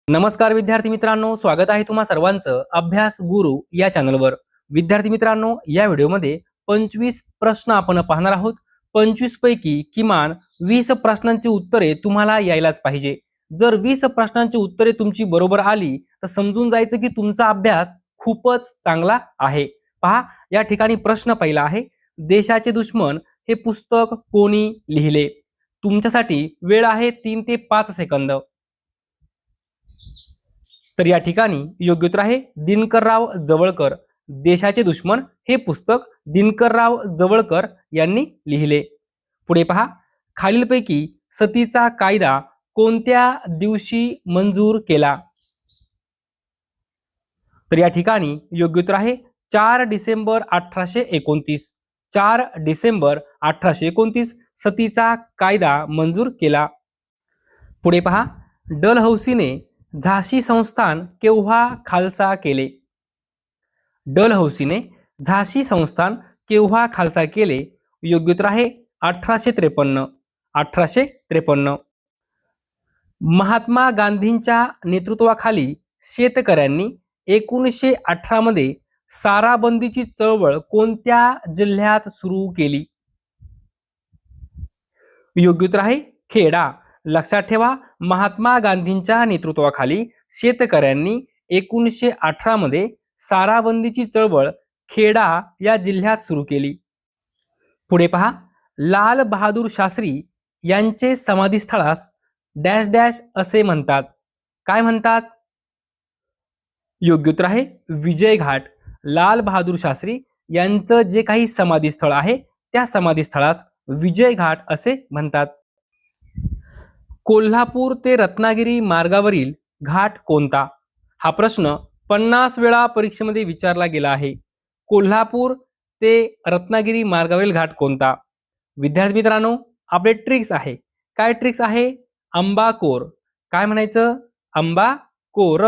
नमस्कार विद्यार्थी मित्रांनो, स्वागत आहे तुम्हा सर्वांचं अभ्यास गुरु या चॅनलवर। विद्यार्थी मित्रांनो, या व्हिडिओमध्ये 25 प्रश्न आपण पाहणार आहोत। 25 पैकी किमान 20 प्रश्नांची उत्तरे तुम्हाला यायलाच पाहिजे। जर 20 प्रश्नांची उत्तरे तुमची बरोबर आली तर समजून जायचं की तुमचा अभ्यास खूपच चांगला आहे। पहा, या ठिकाणी प्रश्न पहिला आहे, देशाचे दुश्मन हे पुस्तक कोणी लिहिले? तुमच्यासाठी वेळ आहे 3 ते 5 सेकंद। तर या ठिकाणी योग्य उत्तर आहे दिनकरराव जवळकर। देशाचे दुश्मन हे पुस्तक दिनकरराव जवळकर यांनी लिहिले। पुढे पहा, खालीलपैकी सतीचा कायदा कोणत्या दिवशी मंजूर केला? तर या ठिकाणी योग्य उत्तर आहे 4 डिसेंबर 1829। 4 डिसेंबर 1829 सतीचा कायदा मंजूर केला। पुढे पहा, डलहौसीने झाशी संस्थान केव्हा खालसा केले? डलहौसीने झाशी संस्थान केव्हा खालसा केले? योग्य उत्तर आहे 1853। 1853। महात्मा गांधींच्या नेतृत्वाखाली शेतकऱ्यांनी 1918 मध्ये साराबंदीची चळवळ कोणत्या जिल्ह्यात सुरू केली? योग्य उत्तर आहे खेडा। लक्षात ठेवा, महात्मा गांधींच्या नेतृत्वाखाली शेतकऱ्यांनी 1918 मध्ये साराबंदीची चळवळ खेडा या जिल्ह्यात सुरू केली। पुढे पहा, लाल बहादूर शास्त्री यांचे समाधीस्थळास डॅश डॅश असे म्हणतात। काय म्हणतात? योग्य उत्तर आहे विजय घाट। लाल बहादूर शास्त्री यांचं जे काही समाधीस्थळ आहे त्या समाधीस्थळास विजय घाट असे म्हणतात। कोल्हापूर ते रत्नागिरी मार्गावरील घाट कोणता? हा प्रश्न 50 वेळा परीक्षेमध्ये विचारला गेला आहे। कोल्हापूर ते रत्नागिरी मार्गावरील घाट कोणता? विद्यार्थी मित्रांनो, आपले ट्रिक्स आहे। काय ट्रिक्स आहे? अंबाकोर। काय म्हणायचं? अंबाकोर।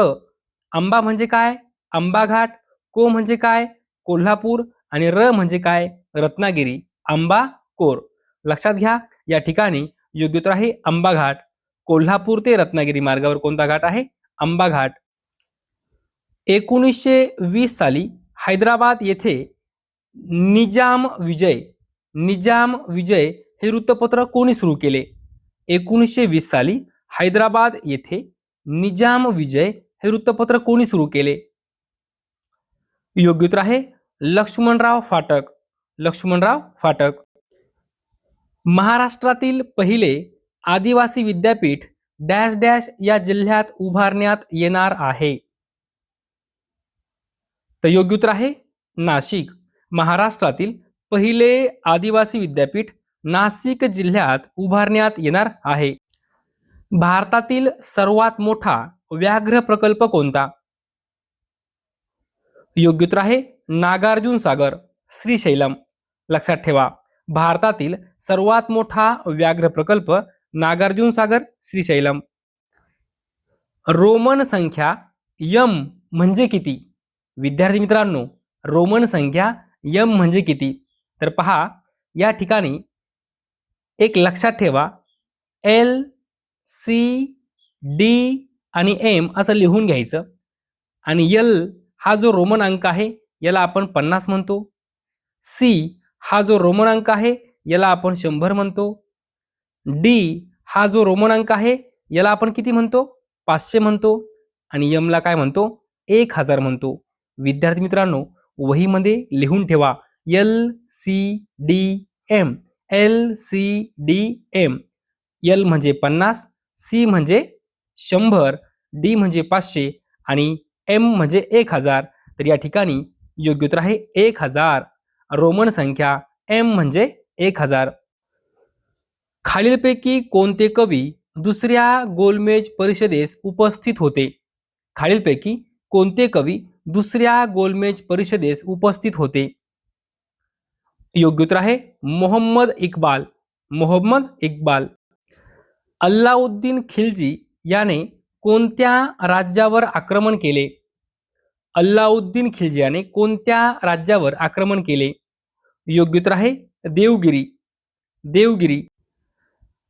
अंबा म्हणजे काय? अंबा घाट। को म्हणजे काय? कोल्हापूर। आणि र म्हणजे काय? रत्नागिरी। अंबाकोर। लक्षात घ्या, या ठिकाणी योग्य उत्तर आहे अंबा घाट। कोल्हापूर ते रत्नागिरी मार्गावर कोणता घाट आहे? अंबा घाट। 1920 साली हैदराबाद येथे निजाम विजय हे वृत्तपत्र कोणी सुरू केले? 1920 साली हैदराबाद येथे निजाम विजय हे वृत्तपत्र कोणी सुरू केले? योग्य उत्तर आहे लक्ष्मणराव फाटक। लक्ष्मणराव फाटक। महाराष्ट्रातील पहिले आदिवासी विद्यापीठ डॅश डॅश या जिल्ह्यात उभारण्यात येणार आहे? तर योग्य उत्तर आहे नाशिक। महाराष्ट्रातील पहिले आदिवासी विद्यापीठ नाशिक जिल्ह्यात उभारण्यात येणार आहे। भारतातील सर्वात मोठा व्याघ्र प्रकल्प कोणता? योग्य उत्तर आहे नागार्जुन सागर, श्रीशैलम। लक्षात ठेवा, भारतातील सर्वात मोठा व्याघ्र प्रकल्प नागार्जुन सागर, श्रीशैलम। रोमन संख्या यम म्हणजे किती? विद्यार्थी मित्रांनो, रोमन संख्या यम म्हणजे किती? तर पहा, या ठिकाणी एक लक्षात ठेवा, एल सी डी आणि एम असं लिहून घ्यायचं। आणि यल हा जो रोमन अंक आहे याला आपण 50 म्हणतो। सी हा जो रोमन अंक आहे याला आपण 100 म्हणतो। डी हा जो रोमन अंक आहे याला आपण किती म्हणतो? 500 म्हणतो। आणि यम ला काय म्हणतो? 1000 म्हणतो। विद्यार्थी मित्रांनो, वहीमध्ये लिहून ठेवा L C D M. L C D M. L म्हणजे 50, सी म्हणजे 100, डी म्हणजे 500 आणि एम म्हणजे 1000। तर या ठिकाणी योग्य उत्तर आहे 1000। रोमन संख्या एम म्हणजे 1000। खालीलपैकी कोणते कवी दुसऱ्या गोलमेज परिषदेस उपस्थित होते? खालीलपैकी कोणते कवी दुसऱ्या गोलमेज परिषदेस उपस्थित होते? योग्य उत्तर आहे मोहम्मद इक्बाल। मोहम्मद इक्बाल। अल्लाउद्दीन खिलजी याने कोणत्या राज्यावर आक्रमण केले? अल्लाउद्दीन खिलजी याने कोणत्या राज्यावर आक्रमण केले? योग्य उत्तर आहे देवगिरी। देवगिरी।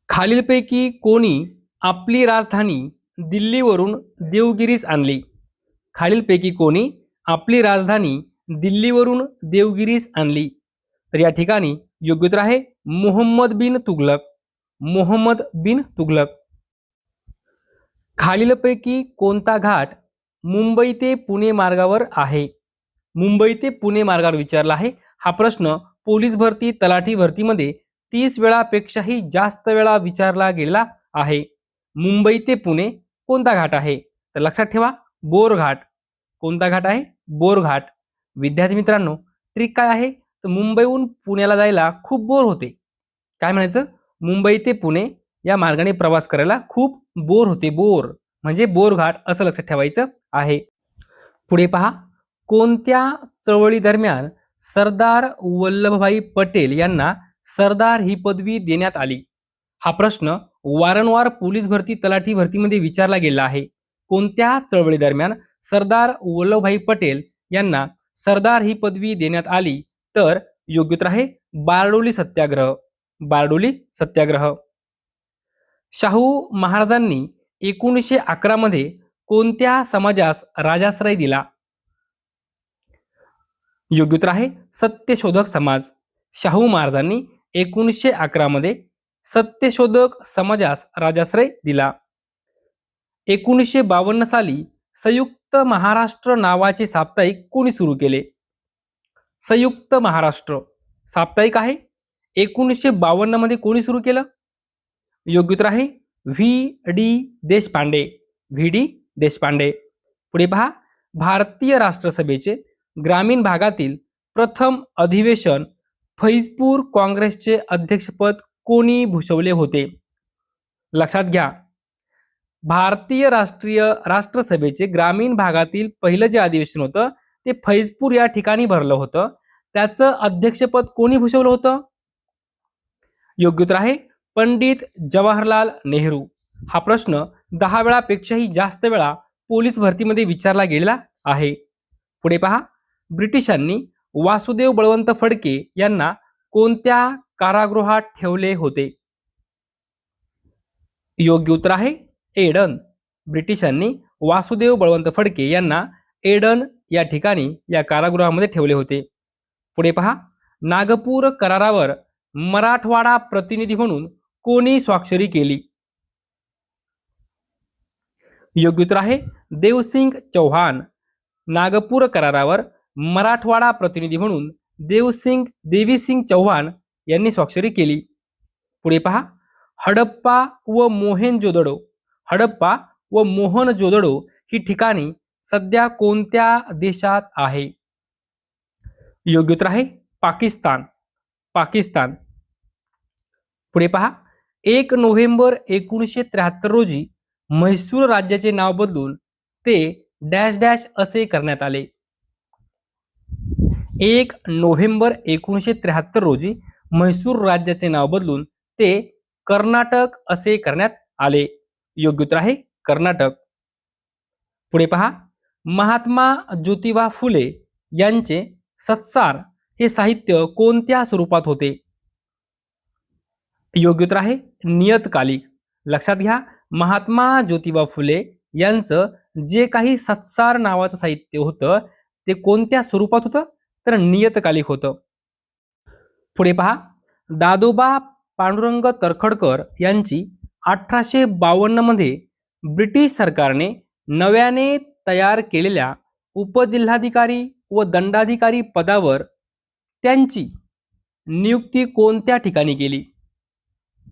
खालीलपैकी कोणी आपली राजधानी दिल्लीवरून देवगिरीस आणली? खालीलपैकी कोणी आपली राजधानी दिल्लीवरून देवगिरीस आणली? तर या ठिकाणी योग्य उत्तर आहे मोहम्मद बिन तुगलक. मोहम्मद बिन तुगलक. खालीलपैकी कोणता घाट मुंबई ते पुणे मार्गावर आहे? मुंबई ते पुणे मार्गावर विचारला आहे. हा प्रश्न पोलीस भरती, तलाठी भरतीमध्ये 30 वेळापेक्षाही जास्त वेळा विचारला गेला आहे. मुंबई ते पुणे कोणता घाट आहे? तर लक्षात ठेवा, बोरघाट. कोणता घाट आहे? बोरघाट. विद्यार्थी मित्रांनो, ट्रिक काय आहे? तर मुंबईहून पुण्याला जायला खूप बोर होते. काय म्हणायचं? मुंबई ते पुणे या मार्गाने प्रवास करायला खूप बोर होते. बोर म्हणजे बोरघाट असं लक्षात ठेवायचं आहे. पुढे पहा, कोणत्या चळवळी दरम्यान सरदार वल्लभभाई पटेल यांना सरदार ही पदवी देण्यात आली? हा प्रश्न वारंवार पोलीस भरती, तलाठी भरतीमध्ये विचारला गेला आहे. कोणत्या चळवळी दरम्यान सरदार वल्लभभाई पटेल यांना सरदार ही पदवी देण्यात आली? तर योग्य उत्तर आहे बारडोली सत्याग्रह. बारडोली सत्याग्रह. शाहू महाराजांनी 1911 मध्ये कोणत्या समाजास राजाश्रय दिला? योग्य उत्तर आहे सत्यशोधक समाज. शाहू महाराजांनी 1911 मध्ये सत्यशोधक समाजास राजाश्रय दिला. 1952 साली संयुक्त महाराष्ट्र नावाचे साप्ताहिक कोणी सुरू केले? संयुक्त महाराष्ट्र साप्ताहिक आहे. 1952 मध्ये कोणी सुरू केलं? योग्य उत्तर आहे V D Deshpande. V D Deshpande. पुढे पहा, भारतीय राष्ट्रसभेचे ग्रामीण भागातील प्रथम अधिवेशन फैजपूर काँग्रेसचे अध्यक्षपद कोणी भूषवले होते? लक्षात घ्या, भारतीय राष्ट्रसभेचे ग्रामीण भागातील पहिलं जे अधिवेशन होतं ते फैजपूर या ठिकाणी भरलं होतं. त्याचं अध्यक्षपद कोणी भूषवलं होतं? योग्य उत्तर आहे पंडित जवाहरलाल नेहरू. हा प्रश्न 10 वेळापेक्षाही जास्त वेळा पोलीस भरतीमध्ये विचारला गेलेला आहे. पुढे पहा, ब्रिटिशांनी वासुदेव बळवंत फडके यांना कोणत्या कारागृहात ठेवले होते? योग्य उत्तर आहे एडन. ब्रिटिशांनी वासुदेव बळवंत फडके यांना एडन या ठिकाणी या कारागृहामध्ये ठेवले होते. पुढे पहा, नागपूर करारावर मराठवाडा प्रतिनिधी म्हणून कोणी स्वाक्षरी केली? योग्य उत्तर आहे देवसिंग चौहान. नागपूर करारावर मराठवाडा प्रतिनिधी म्हणून देवीसिंग चौहान यांनी स्वाक्षरी केली. पुढे पहा, हडप्पा व मोहेंजोदडो हडप्पा व मोहनजोदडो ही ठिकाणी सध्या कोणत्या देशात आहे? योग्य उत्तर आहे पाकिस्तान. पाकिस्तान. पुढे पहा, 1 नोव्हेंबर 1973 रोजी म्हैसूर राज्याचे नाव बदलून ते डॅश डॅश असे करण्यात आले. 1 नोव्हेंबर 1973 रोजी म्हैसूर राज्याचे नाव बदलून ते कर्नाटक असे करण्यात आले. योग्य उत्तर आहे कर्नाटक. पुढे पहा, महात्मा ज्योतिबा फुले यांचे सत्सार हे साहित्य कोणत्या स्वरूपात होते? योग्य उत्तर आहे नियतकालिक. लक्षात घ्या, महात्मा ज्योतिबा फुले यांचं जे काही सत्सार नावाचं साहित्य होतं ते कोणत्या स्वरूपात होतं? तर नियतकालिक होतं. पुढे पहा, दादोबा पांडुरंग तर्खडकर यांची 1852 मध्ये ब्रिटिश सरकारने नव्याने तयार केलेल्या उपजिल्हाधिकारी व दंडाधिकारी पदावर त्यांची नियुक्ती कोणत्या ठिकाणी केली?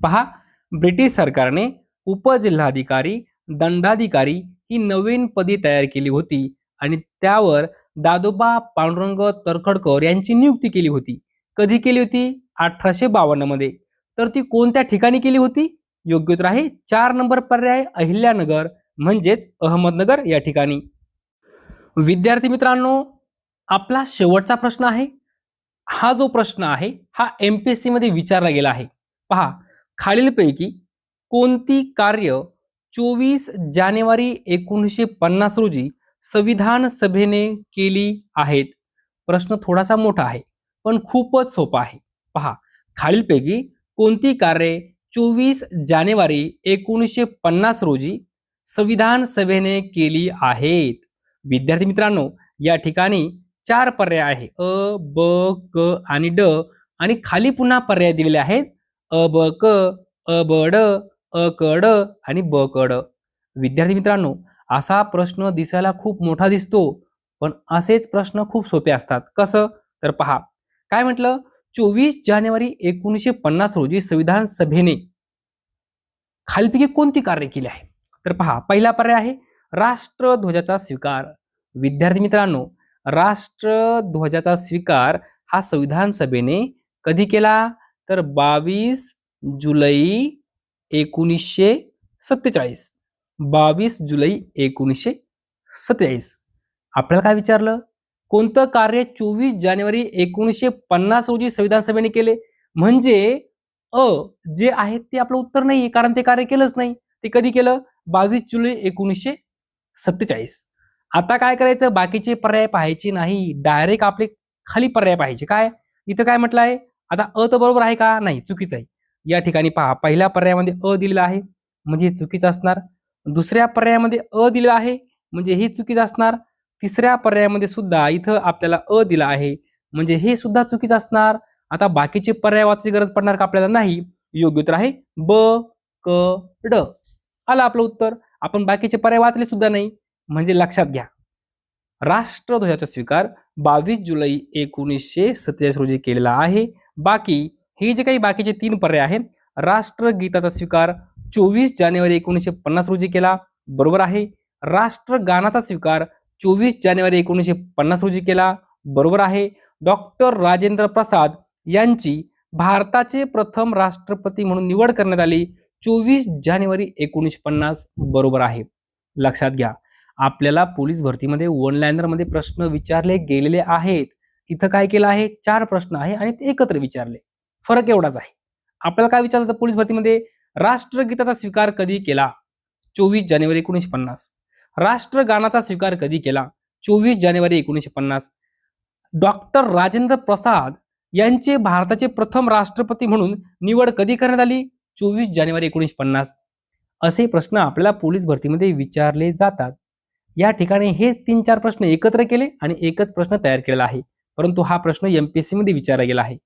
पहा, ब्रिटिश सरकारने उपजिल्हाधिकारी, दंडाधिकारी ही नवीन पदे तयार केली होती आणि त्यावर दादोबा पांडुरंग तर्खडकर यांची नियुक्ती केली होती. कधी केली होती? 1852 मध्ये. तर ती कोणत्या ठिकाणी केली होती? योग्य उत्तर आहे 4 नंबर पर्याय अहिल्यानगर म्हणजेच अहमदनगर या ठिकाणी. विद्यार्थी मित्रांनो, आपला शेवटचा प्रश्न आहे. हा जो प्रश्न आहे हा MPSC मध्ये विचारला गेला आहे. पहा, खालीलपैकी कोणती कार्य 24 जानेवारी 1950 रोजी संविधान सभेने केली आहेत? प्रश्न थोडासा मोठा आहे पण खूपच सोपा आहे. पहा, खालीलपैकी कोणती कार्ये 24 जानेवारी 1950 रोजी संविधान सभेने केली आहेत? विद्यार्थी मित्रांनो, या ठिकाणी 4 पर्याय आहे. अ, ब, क आणि ड आणि खाली पुन्हा पर्याय दिलेले आहेत. अ, ब, क, अ, ब, ड, अ, क, ड आणि ब, क, ड. विद्यार्थी मित्रांनो, असा प्रश्न दिसायला खूप मोठा दिसतो, पण असेच प्रश्न खूप सोपे असतात. कसं? तर पहा, काय म्हटलं? 24 जानेवारी 1950 रोजी संविधान सभेने खालीलपैकी कोणती कार्य केली आहे? तर पहा, पहिला पर्याय आहे राष्ट्रध्वजाचा स्वीकार. विद्यार्थी मित्रांनो, राष्ट्रध्वजाचा स्वीकार हा संविधान सभेने कधी केला? तर 22 जुलै 1947. 22 जुलै 1947. आपल्याला काय विचारलं? कोणतं कार्य 24 जानेवारी 1950 रोजी संविधान सभेने केले? म्हणजे अ, जे आहे ते आपलं उत्तर नाहीये, कारण ते कार्य केलंच नाही. ते कधी केलं? 22 जुलै 1947. आता काय करायचं? बाकीचे पर्याय पाहायचे नाही. डायरेक्ट आपले खाली पर्याय पाहायचे. काय? इथं काय म्हटलं आहे? आता अ तर बरोबर आहे का? नाही, चुकीचं आहे. या ठिकाणी पहा, पहिल्या पर्यायामध्ये अ दिलेला आहे, म्हणजे हे चुकीचं असणार. दुसऱ्या पर्यायामध्ये अ दिलं आहे, म्हणजे हे चुकीचं असणार. तिसऱ्या पर्यायामध्ये सुद्धा इथं आपल्याला अ दिला आहे, म्हणजे हे सुद्धा चुकीचं असणार. आता बाकीचे पर्याय वाचायची गरज पडणार का आपल्याला? नाही. योग्य उत्तर आहे ब, क, ड. आलं आपलं उत्तर. आपण बाकीचे पर्याय वाचले सुद्धा नाही. म्हणजे लक्षात घ्या, राष्ट्रध्वजाचा स्वीकार 22 जुलै 1947 रोजी केलेला आहे. बाकी हे जे काही बाकीचे 3 पर्याय आहेत, राष्ट्रगीताचा स्वीकार 24 जानेवारी 1950 रोजी केला, बरोबर आहे. राष्ट्रगानाचा स्वीकार 24 जानेवारी 1950 रोजी केला, बरोबर आहे. डॉक्टर राजेंद्र प्रसाद यांची भारताचे प्रथम राष्ट्रपती म्हणून निवड करण्यात आली 24 जानेवारी 1950, बरोबर आहे. लक्षात घ्या, आपल्याला पोलीस भरतीमध्ये वन लाइनर मध्ये प्रश्न विचारले गेलेले आहेत. इथं काय केलं आहे? 4 प्रश्न आहे आणि ते एकत्र विचारले. फरक एवढाच आहे. आपल्याला काय विचारलं होतं पोलीस भरतीमध्ये? राष्ट्रगीताचा स्वीकार कधी केला? 24 जानेवारी 1950. राष्ट्रगानाचा स्वीकार कधी केला? 24 जानेवारी 1950. डॉक्टर राजेंद्र प्रसाद यांचे भारताचे प्रथम राष्ट्रपती म्हणून निवड कधी करण्यात आली? 24 जानेवारी 1950. असे प्रश्न आपल्याला पोलीस भरतीमध्ये विचारले जातात. या ठिकाणी हे 3-4 प्रश्न एकत्र केले आणि एकच प्रश्न तयार केलेला आहे. परंतु हा प्रश्न एमपीएससी मध्ये विचारला गेला आहे.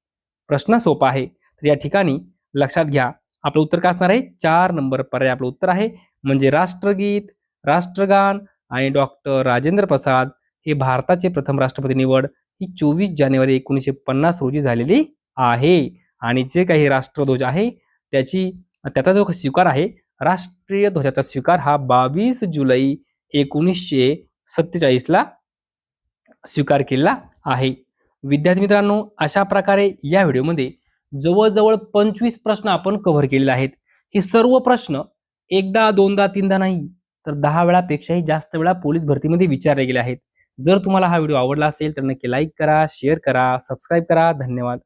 प्रश्न सोपा आहे. तर या ठिकाणी लक्षात घ्या, आपलं उत्तर काय असणार आहे? 4 नंबर पर्याय आपलं उत्तर आहे. म्हणजे राष्ट्रगीत, राष्ट्रगान आणि डॉक्टर राजेंद्र प्रसाद हे भारताचे प्रथम राष्ट्रपती निवड ही 24 जानेवारी 1950 रोजी झालेली आहे. आणि जे काही राष्ट्रध्वज आहे त्याचा जो स्वीकार आहे, राष्ट्रीय ध्वजाचा स्वीकार हा 22 जुलै 1947 ला स्वीकार केला आहे. विद्यार्थी मित्रांनो, अशा प्रकारे या व्हिडिओमध्ये जवळजवळ 25 प्रश्न आपण कव्हर केलेले आहेत. हे सर्व प्रश्न एकदा, दोनदा, तीनदा नाही, तर 10 वेळापेक्षाही जास्त वेळा पोलीस भरतीमध्ये विचारले गेले आहेत. जर तुम्हाला हा व्हिडिओ आवडला असेल तर नक्की लाईक करा, शेअर करा, सबस्क्राईब करा. धन्यवाद.